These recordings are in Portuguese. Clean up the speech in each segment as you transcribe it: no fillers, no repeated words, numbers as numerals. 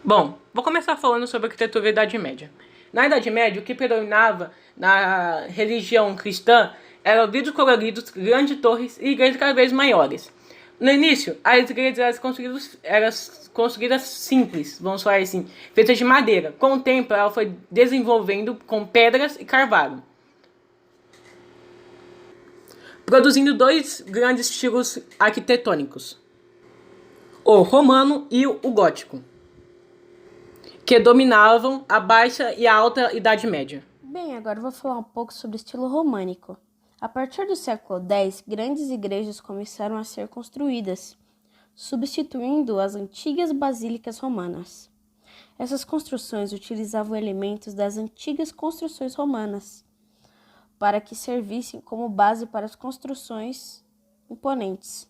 Bom, vou começar falando sobre a arquitetura da Idade Média. Na Idade Média, o que predominava na religião cristã eram vidros coloridos, grandes torres e igrejas cada vez maiores. No início, as igrejas eram construídas simples, vamos falar assim, feitas de madeira. Com o tempo, ela foi desenvolvendo com pedras e carvalho, produzindo dois grandes estilos arquitetônicos: o romano e o gótico, que dominavam a Baixa e a Alta Idade Média. Bem, agora eu vou falar um pouco sobre o estilo românico. A partir do século X, grandes igrejas começaram a ser construídas, substituindo as antigas basílicas romanas. Essas construções utilizavam elementos das antigas construções romanas, para que servissem como base para as construções imponentes.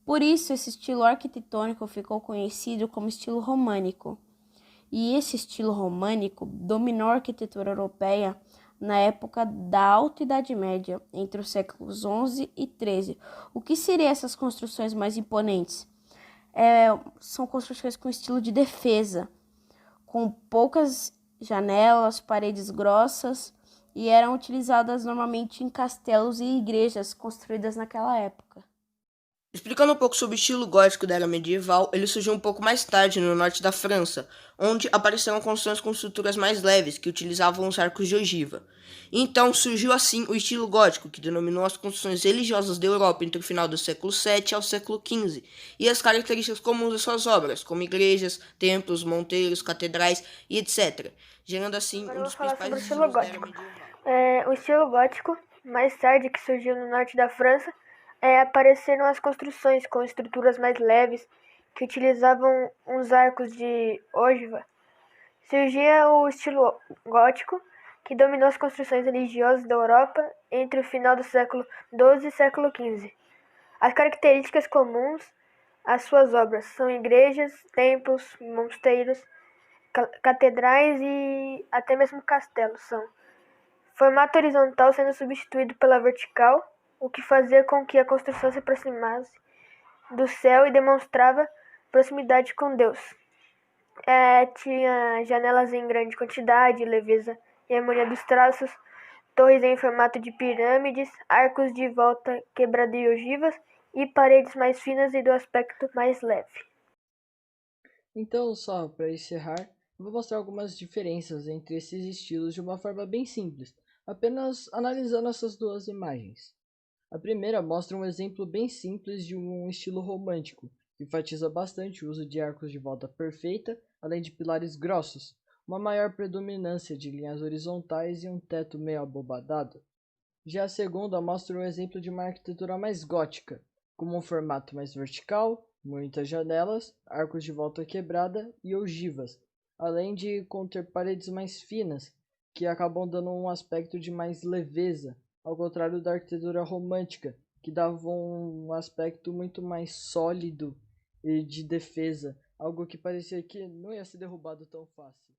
Por isso, esse estilo arquitetônico ficou conhecido como estilo românico. E esse estilo românico dominou a arquitetura europeia na época da Alta Idade Média, entre os séculos XI e XIII. O que seriam essas construções mais imponentes? São construções com estilo de defesa, com poucas janelas, paredes grossas, e eram utilizadas normalmente em castelos e igrejas construídas naquela época. Explicando um pouco sobre o estilo gótico da era medieval, ele surgiu um pouco mais tarde no norte da França, onde apareceram construções com estruturas mais leves, que utilizavam os arcos de ogiva. Então surgiu assim o estilo gótico, que denominou as construções religiosas da Europa entre o final do século VII ao século XV, e as características comuns de suas obras, como igrejas, templos, monteiros, catedrais e etc., gerando assim Agora um eu dos vou falar principais sobre o estilo estilos da era gótico. medieval. O estilo gótico, mais tarde, que surgiu no norte da França, apareceram as construções com estruturas mais leves, que utilizavam uns arcos de ogiva. Surgia o estilo gótico, que dominou as construções religiosas da Europa entre o final do século XII e século XV. As características comuns às suas obras são igrejas, templos, mosteiros, catedrais e até mesmo castelos. São formato horizontal sendo substituído pela vertical, o que fazia com que a construção se aproximasse do céu e demonstrava proximidade com Deus. Tinha janelas em grande quantidade, leveza e harmonia dos traços, torres em formato de pirâmides, arcos de volta quebrada e ogivas e paredes mais finas e do aspecto mais leve. Então, só para encerrar, eu vou mostrar algumas diferenças entre esses estilos de uma forma bem simples, apenas analisando essas duas imagens. A primeira mostra um exemplo bem simples de um estilo romântico, que enfatiza bastante o uso de arcos de volta perfeita, além de pilares grossos, uma maior predominância de linhas horizontais e um teto meio abobadado. Já a segunda mostra um exemplo de uma arquitetura mais gótica, com um formato mais vertical, muitas janelas, arcos de volta quebrada e ogivas, além de conter paredes mais finas, que acabam dando um aspecto de mais leveza, ao contrário da arquitetura romântica, que dava um aspecto muito mais sólido e de defesa, algo que parecia que não ia ser derrubado tão fácil.